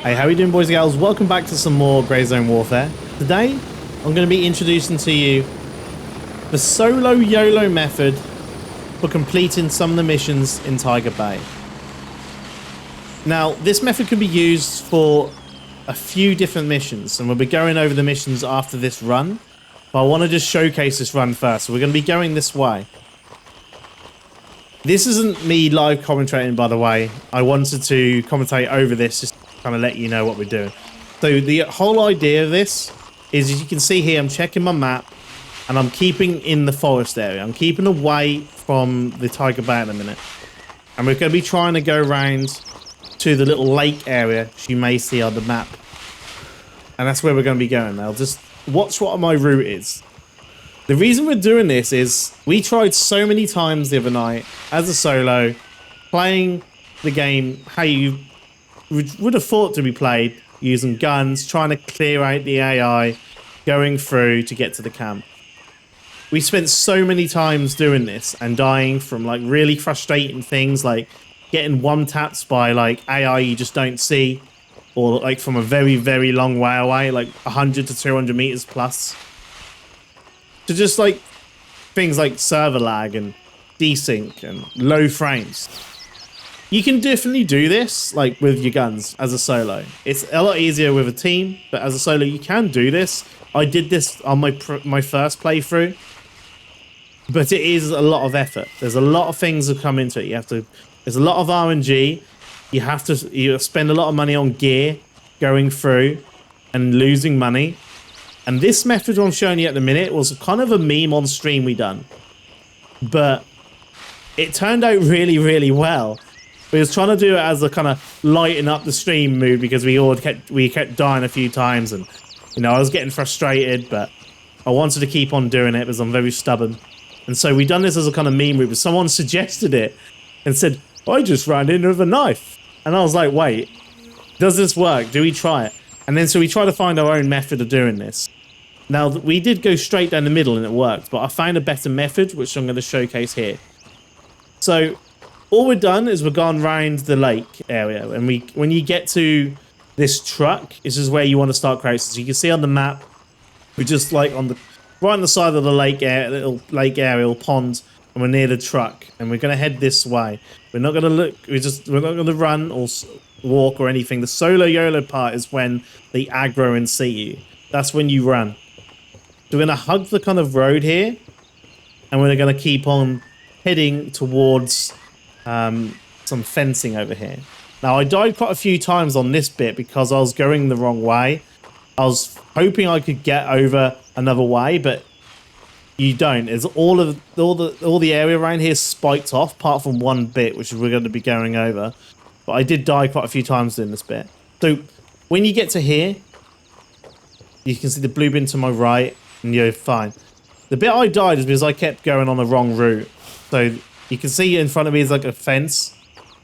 Hey, how are you doing, boys and girls? Welcome back to some more Grey Zone Warfare. Today, I'm going to be introducing to you the solo YOLO method for completing some of the missions in Tiger Bay. Now, this method can be used for a few different missions, and we'll be going over the missions after this run. But I want to just showcase this run first. So we're going to be going this way. This isn't me live commentating, by the way. I wanted to commentate over this just to kind of let you know what we're doing. So the whole idea of this is, as you can see here, I'm checking my map and I'm keeping in the forest area. I'm keeping away from the Tiger Bay at the minute. And we're going to be trying to go around to the little lake area, which you may see on the map. And that's where we're going to be going now. Just watch what my route is. The reason we're doing this is we tried so many times the other night as a solo, playing the game how you would have thought to be played, using guns, trying to clear out the AI, going through to get to the camp. We spent so many times doing this and dying from like really frustrating things, like getting one-tapped by like AI you just don't see, or like from a very, very long way away, like 100 to 200 meters plus. To just like things like server lag and desync and low frames. You can definitely do this like with your guns as a solo. It's a lot easier with a team, but as a solo you can do this. I did this on my first playthrough, but it is a lot of effort. There's a lot of things that come into it. There's a lot of RNG. You spend a lot of money on gear going through and losing money. And this method I'm showing you at the minute was kind of a meme on stream we done. But it turned out really, really well. We was trying to do it as a kind of lighten up the stream mood because we kept dying a few times, and you know I was getting frustrated, but I wanted to keep on doing it because I'm very stubborn. And so we done this as a kind of meme route, but someone suggested it and said, I just ran in with a knife. And I was like, wait, does this work? Do we try it? And then so we try to find our own method of doing this. Now, we did go straight down the middle and it worked, but I found a better method, which I'm going to showcase here. So all we've done is we've gone round the lake area, and when you get to this truck, this is where you want to start crouching. So you can see on the map, we're just like right on the side of the lake area, little lake area, little pond, and we're near the truck, and we're going to head this way. We're not going to look, we're not going to run or walk or anything. The solo YOLO part is when they aggro and see you. That's when you run. So we're going to hug the kind of road here, and we're going to keep on heading towards some fencing over here. Now, I died quite a few times on this bit because I was going the wrong way. I was hoping I could get over another way, but you don't. It's all the area around here spiked off, apart from one bit, which we're going to be going over. But I did die quite a few times in this bit. So when you get to here, you can see the blue bin to my right, and you're fine. The bit I died is because I kept going on the wrong route. So you can see in front of me is like a fence,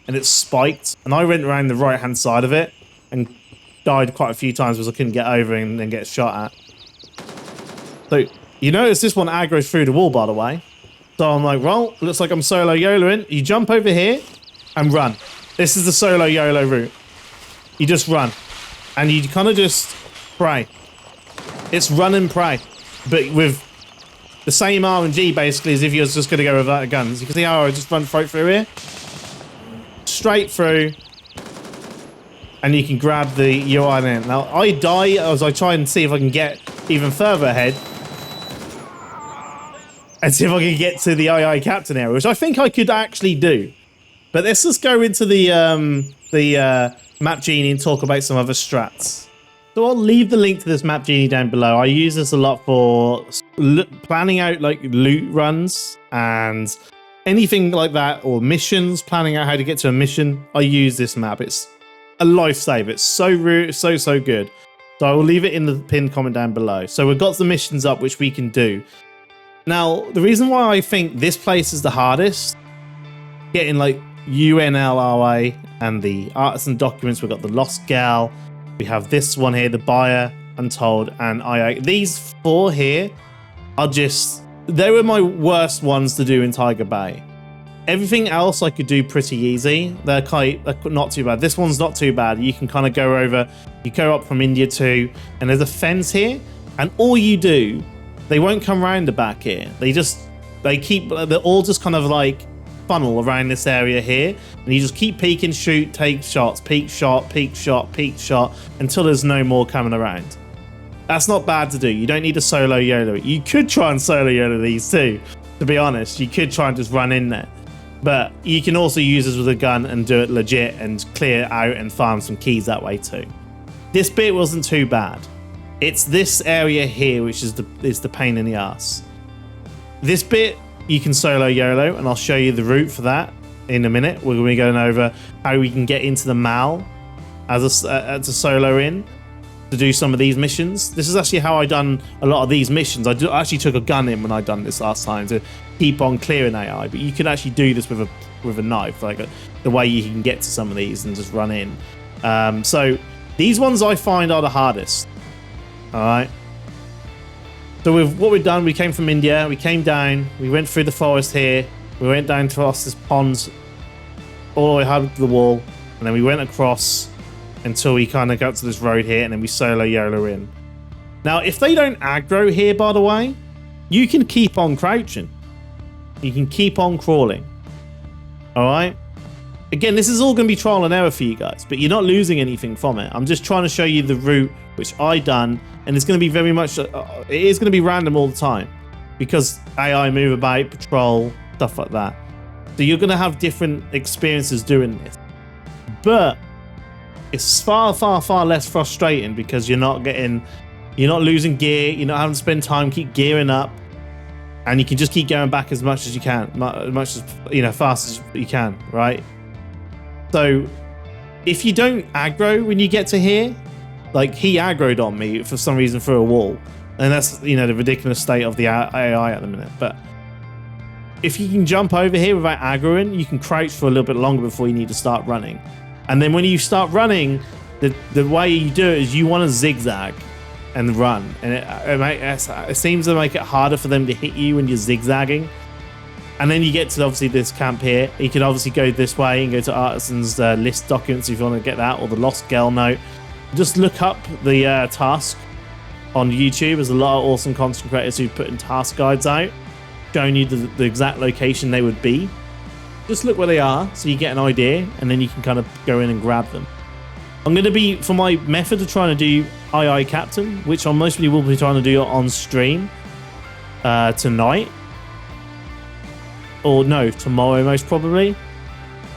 and it's spiked. And I went around the right-hand side of it and died quite a few times because I couldn't get over and then get shot at. So you notice this one aggroes through the wall, by the way. So I'm like, well, looks like I'm solo YOLOing. You jump over here and run. This is the solo YOLO route. You just run. And you kind of just pray. It's run and pray. But with the same RNG, basically, as if you're just going to go without guns. You can see how I just run straight through here. Straight through. And you can grab the UI then. Now, I die as I try and see if I can get even further ahead. And see if I can get to the AI captain area, which I think I could actually do. But let's just go into the map genie and talk about some other strats. So I'll leave the link to this map genie down below. I use this a lot for planning out like loot runs and anything like that, or missions, planning out how to get to a mission. I use this map. It's a lifesaver. It's so good. So I will leave it in the pinned comment down below. So we've got the missions up which we can do. Now, the reason why I think this place is the hardest, getting like UNLRA and the artisan documents, we've got the Lost Gal, we have this one here, the Buyer, Untold, and IA. These four here are just, they were my worst ones to do in Tiger Bay. Everything else I could do pretty easy. They're not too bad. This one's not too bad. You can kind of go over, you go up from India too, and there's a fence here, and all you do, they won't come around the back here. They're all just kind of like funnel around this area here, and you just keep peeking, shoot, take shots, peek shot, peek shot, peek shot, until there's no more coming around. That's not bad to do. You don't need to solo YOLO. You could try and solo YOLO these too, to be honest. You could try and just run in there. But you can also use this with a gun and do it legit and clear out and farm some keys that way too. This bit wasn't too bad. It's this area here which is the pain in the ass. This bit you can solo YOLO, and I'll show you the route for that in a minute. We're going to be going over how we can get into the Mal as a solo in to do some of these missions. This is actually how I done a lot of these missions. I actually took a gun in when I done this last time to keep on clearing AI, but you can actually do this with a knife, like the way you can get to some of these and just run in. So these ones I find are the hardest. All right. So with what we've done, we came from India, we came down, we went through the forest here, we went down across this pond all the way up to the wall, and then we went across until we kind of got to this road here, and then we solo YOLO in. Now, if they don't aggro here, by the way, you can keep on crouching. You can keep on crawling. All right? Again, this is all going to be trial and error for you guys, but you're not losing anything from it. I'm just trying to show you the route which I done, and it's going to be very much, it is going to be random all the time because AI move about, patrol, stuff like that. So you're going to have different experiences doing this. But it's far, far, far less frustrating because you're not losing gear, you're not having to spend time, keep gearing up, and you can just keep going back as much as you can, fast as you can, right? So if you don't aggro when you get to here, like he aggroed on me for some reason through a wall, and that's, the ridiculous state of the AI at the minute. But if you can jump over here without aggroing, you can crouch for a little bit longer before you need to start running. And then when you start running, the way you do it is you want to zigzag and run, and it seems to make it harder for them to hit you when you're zigzagging. And then you get to obviously this camp here. You can obviously go this way and go to Artisan's list documents if you want to get that, or the Lost Girl note. Just look up the task on YouTube. There's a lot of awesome content creators who put in task guides out showing you the exact location they would be. Just look where they are so you get an idea, and then you can kind of go in and grab them. I'm going to be, for my method of trying to do II Captain, which I mostly will be trying to do on stream tonight, or no, tomorrow most probably,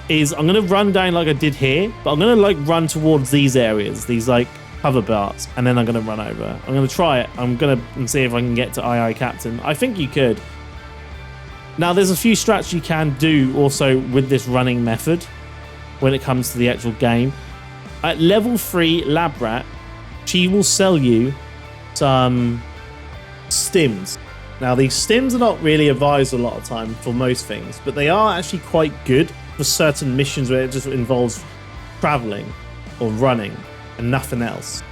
is I'm going to run down like I did here, but I'm going to like run towards these areas, these like cover bars, and then I'm going to run over. I'm going to try it. I'm going to see if I can get to II Captain. I think you could. Now, there's a few strats you can do also with this running method when it comes to the actual game. At level 3 Lab Rat, she will sell you some stims. Now, these stims are not really advised a lot of time for most things, but they are actually quite good for certain missions where it just involves traveling or running and nothing else.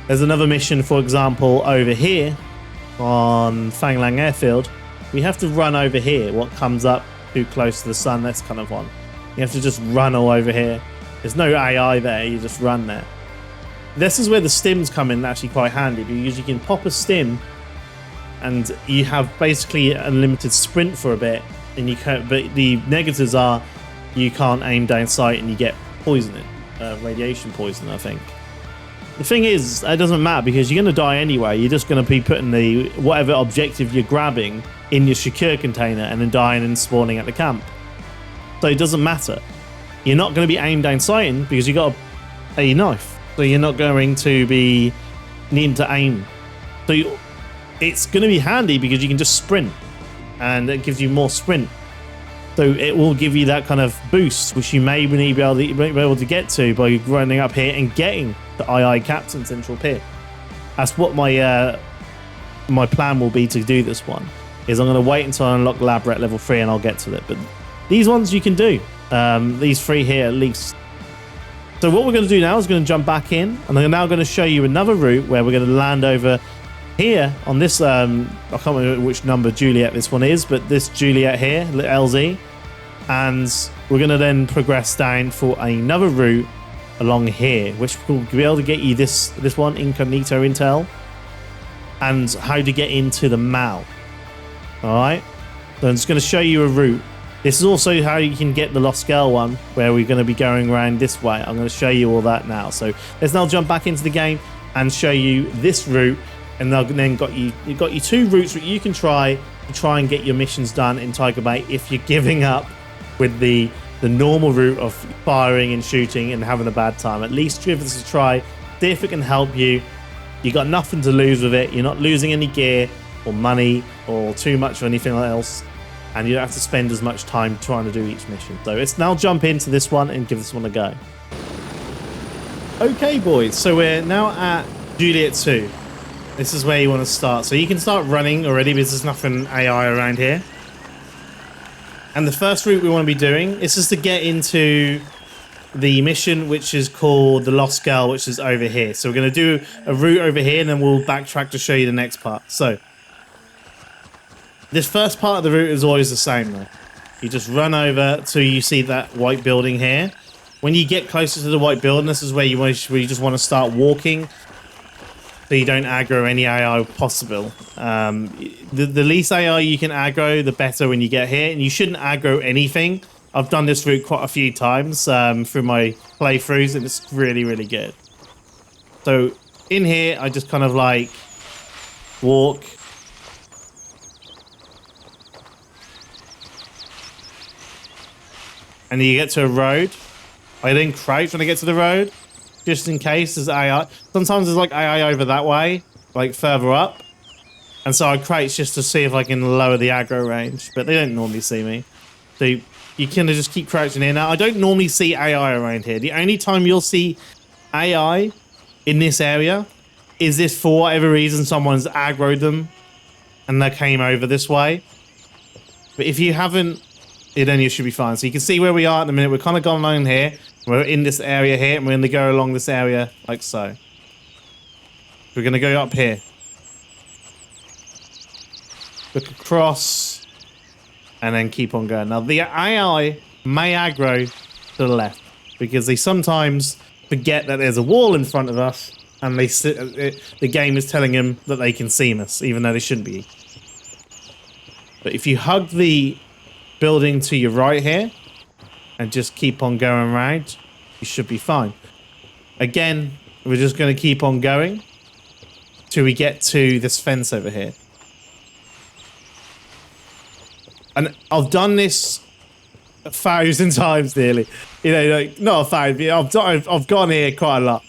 There's another mission, for example, over here on Fang Lang Airfield. We have to run over here. What comes up too close to the sun, that's kind of one. You have to just run all over here. There's no AI there, you just run there. This is where the stims come in actually quite handy, because you can pop a stim and you have basically a unlimited sprint for a bit, and you can't, but the negatives are you can't aim down sight and you get poisoning, radiation poison, I think. The thing is, it doesn't matter because you're going to die anyway. You're just going to be putting the whatever objective you're grabbing in your secure container and then dying and spawning at the camp. So it doesn't matter. You're not going to be aimed down sighting because you got a knife. So you're not going to be needing to aim. So it's going to be handy because you can just sprint, and it gives you more sprint. So it will give you that kind of boost, which you may be able to get to by running up here and getting the II Captain Central Pier. That's what my my plan will be to do this one. Is I'm going to wait until I unlock Lab Rat level 3 and I'll get to it. But these ones you can do. These 3 here at least. So what we're going to do now is going to jump back in, and I'm now going to show you another route where we're going to land over here on this, I can't remember which number Juliet this one is, but this Juliet here, LZ, and we're going to then progress down for another route along here, which will be able to get you this one, incognito intel, and how to get into the mall. All right, so I'm just going to show you a route. This is also how you can get the Lost Girl one, where we're going to be going around this way. I'm going to show you all that now. So let's now jump back into the game and show you this route, and then you've got your 2 routes that you can try and get your missions done in Tiger Bay if you're giving up with the normal route of firing and shooting and having a bad time. At least give this a try, see if it can help you. You got nothing to lose with it. You're not losing any gear or money or too much or anything else, and you don't have to spend as much time trying to do each mission. So let's now jump into this one and give this one a go. Okay, boys, so we're now at Juliet 2. This is where you want to start. So you can start running already because there's nothing AI around here. And the first route we want to be doing is just to get into the mission, which is called the Lost Girl, which is over here. So we're going to do a route over here, and then we'll backtrack to show you the next part. So this first part of the route is always the same, though. You just run over till you see that white building here. When you get closer to the white building, this is where you just want to start walking, so you don't aggro any AI possible. The least AI you can aggro, the better when you get here. And you shouldn't aggro anything. I've done this route quite a few times through my playthroughs, and it's really, really good. So in here, I just kind of like walk. And you get to a road. I then crouch when I get to the road, just in case there's AI. Sometimes there's like AI over that way, like further up. And so I crouch just to see if I can lower the aggro range, but they don't normally see me. So you kind of just keep crouching here. Now, I don't normally see AI around here. The only time you'll see AI in this area is if for whatever reason someone's aggroed them and they came over this way. But if you haven't, then you should be fine. So you can see where we are at the minute. We're kind of gone along here. We're in this area here, and we're going to go along this area like so. We're going to go up here. Look across, and then keep on going. Now, the AI may aggro to the left, because they sometimes forget that there's a wall in front of us, and the game is telling them that they can see us, even though they shouldn't be. But if you hug the building to your right here, and just keep on going around, you should be fine. Again, we're just going to keep on going till we get to this fence over here. And I've done this 1,000 times nearly. You know, like, not 1,000, I've gone here quite a lot.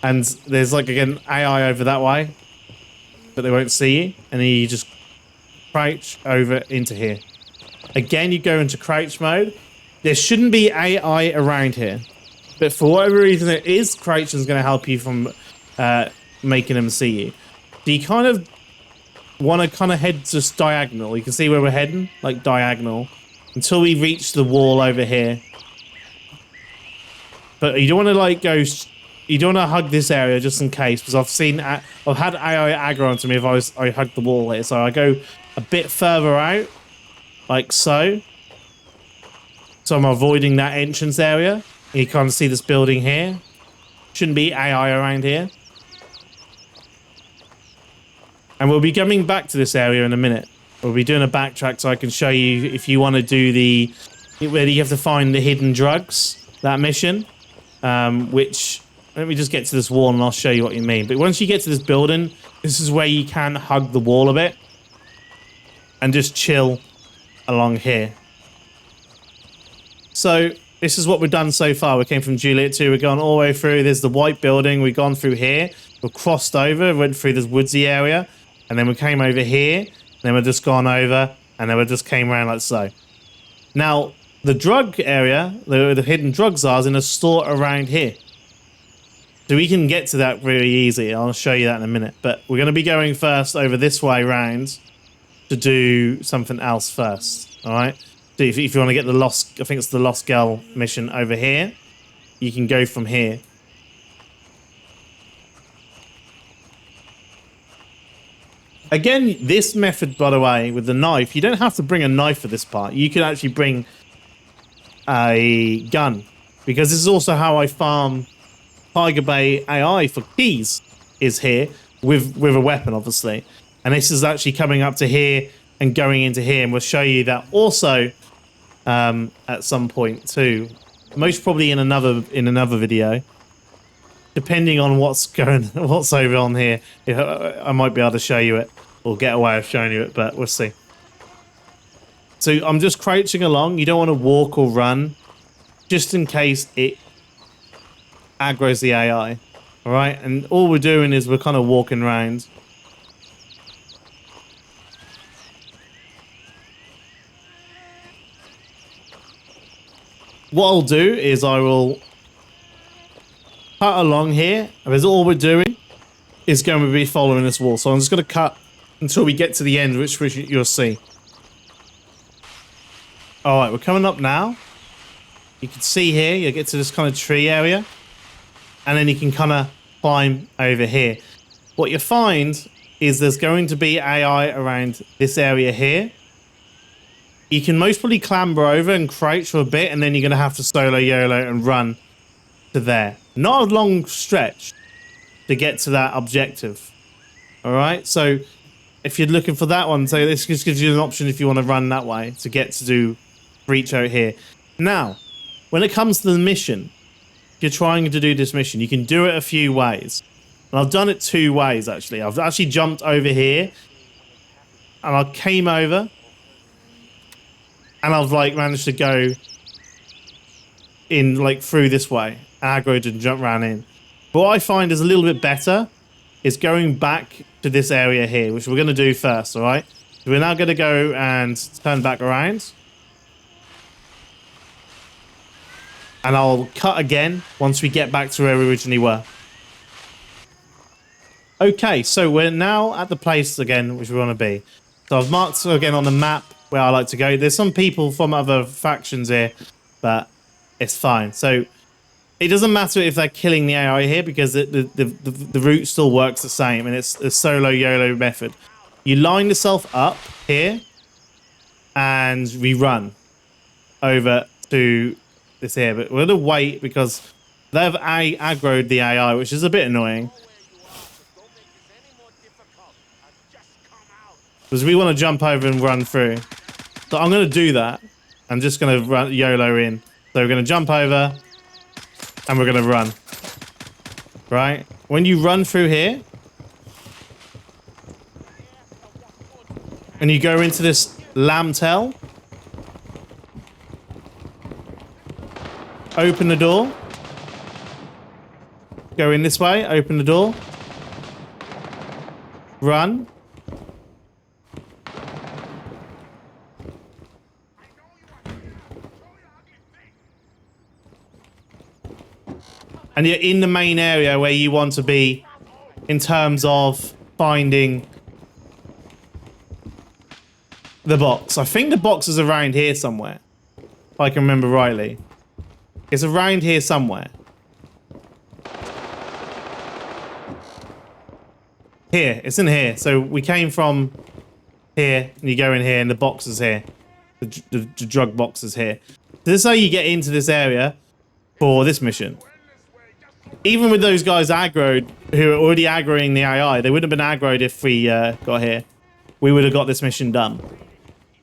And there's like, again, AI over that way, but they won't see you. And then you just crouch over into here. Again, you go into crouch mode. There shouldn't be AI around here, but for whatever reason it is, crouching is going to help you from making them see you. So you kind of want to kind of head just diagonal. You can see where we're heading, like diagonal, until we reach the wall over here. But you don't want to like go. You don't want to hug this area just in case, because I've had AI aggro onto me if I hug the wall here. So I go a bit further out, like so. So I'm avoiding that entrance area. You can't see this building here. Shouldn't be AI around here. And we'll be coming back to this area in a minute. We'll be doing a backtrack so I can show you if you want to do where you have to find the hidden drugs, that mission. Which, let me just get to this wall and I'll show you what you mean. But once you get to this building, this is where you can hug the wall a bit and just chill along here. So this is what we've done so far. We came from Juliet 2. We've gone all the way through. There's the white building. We've gone through here. We've crossed over, went through this woodsy area. And then we came over here. Then we've just gone over. And then we just came around like so. Now, the drug area, the hidden drugs are, is in a store around here. So we can get to that really easy. I'll show you that in a minute. But we're going to be going first over this way round to do something else first. All right? So if you want to get the Lost, I think it's the Lost Girl mission over here, you can go from here. Again, this method, by the way, with the knife, you don't have to bring a knife for this part. You can actually bring a gun, because this is also how I farm Tiger Bay AI for keys, is here with a weapon, obviously. And this is actually coming up to here and going into here, and we'll show you that also at some point too, most probably in another video, depending on what's over on here. I might be able to show you it or get a way of showing you it, but we'll see. So I'm just crouching along. You don't want to walk or run, just in case it aggro's the AI. All right, and all we're doing is we're kind of walking around. What I'll do is I will cut along here, because all we're doing is going to be following this wall. So I'm just going to cut until we get to the end, which you'll see. All right, we're coming up now. You can see here, you get to this kind of tree area, and then you can kind of climb over here. What you find is there's going to be AI around this area here. You can most probably clamber over and crouch for a bit, and then you're going to have to solo YOLO and run to there. Not a long stretch to get to that objective. All right, so if you're looking for that one, so this just gives you an option if you want to run that way to get to do reach out here. Now, when it comes to the mission, if you're trying to do this mission, you can do it a few ways. And I've done it 2 ways, actually. I've actually jumped over here, and I came over, and I've like managed to go in like through this way. Aggroed and jump ran in. But what I find is a little bit better is going back to this area here, which we're going to do first, all right? So we're now going to go and turn back around. And I'll cut again once we get back to where we originally were. Okay, so we're now at the place again which we want to be. So I've marked again on the map where I like to go. There's some people from other factions here, but it's fine. So it doesn't matter if they're killing the AI here, because the route still works the same, and it's a solo YOLO method. You line yourself up here, and we run over to this here. But we're going to wait because they've aggroed the AI, which is a bit annoying. Because we want to jump over and run through. So I'm going to do that. I'm just going to run YOLO in. So we're going to jump over and we're going to run. Right? When you run through here and you go into this lamb-tail, open the door. Go in this way, open the door. Run. And you're in the main area where you want to be in terms of finding the box. I think the box is around here somewhere, if I can remember rightly. It's around here somewhere. Here, it's in here. So we came from here, and you go in here, and the box is here. The drug box is here. So this is how you get into this area for this mission. Even with those guys aggroed, who are already aggroing the AI, they wouldn't have been aggroed if we got here. We would have got this mission done.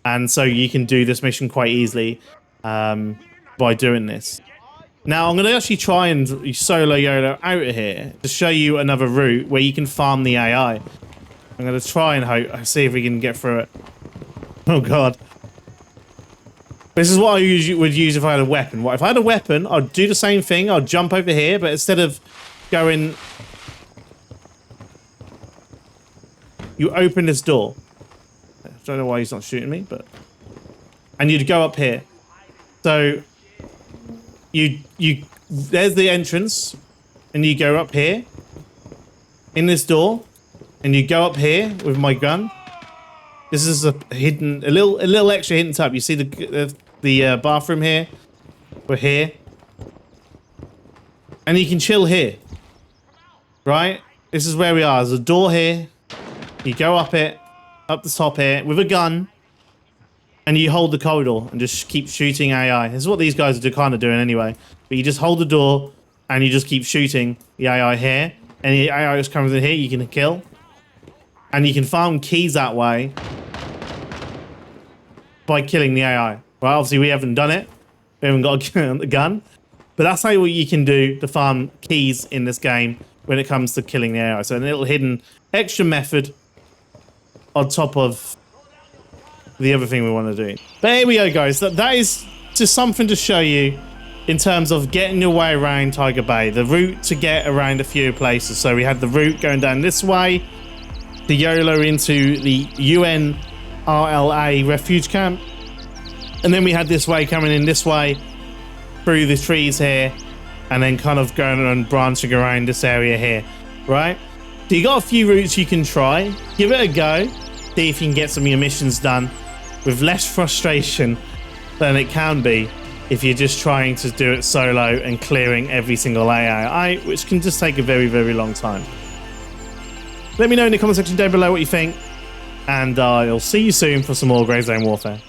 And so you can do this mission quite easily by doing this. Now, I'm going to actually try and solo YOLO out of here to show you another route where you can farm the AI. I'm going to try and see if we can get through it. Oh, God. This is what I would use if I had a weapon. If I had a weapon, I'd do the same thing. I'd jump over here, but instead of going... You open this door. I don't know why he's not shooting me, but... And you'd go up here. So... There's the entrance, and you go up here, in this door, and you go up here with my gun. This is a little extra hidden tab. You see the bathroom here? We're here. And you can chill here. Right? This is where we are. There's a door here. You go up it, up the top here, with a gun. and you hold the corridor and just keep shooting AI. This is what these guys are kind of doing anyway. But you just hold the door and you just keep shooting the AI here. Any AI that comes in here, you can kill. And you can farm keys that way by killing the AI. Right, obviously we haven't done it. We haven't got a gun. But that's how you can do to farm keys in this game when it comes to killing the AI. So a little hidden extra method on top of the other thing we want to do. But here we go, guys. That is just something to show you in terms of getting your way around Tiger Bay. The route to get around a few places. So we had the route going down this way, the YOLO into the UNRLA refuge camp. And then we had this way coming in this way through the trees here, and then kind of going and branching around this area here, right? So you got a few routes you can try. Give it a go. See if you can get some of your missions done with less frustration than it can be if you're just trying to do it solo and clearing every single AI, which can just take a very, very long time. Let me know in the comment section down below what you think, and I'll see you soon for some more Grey Zone Warfare.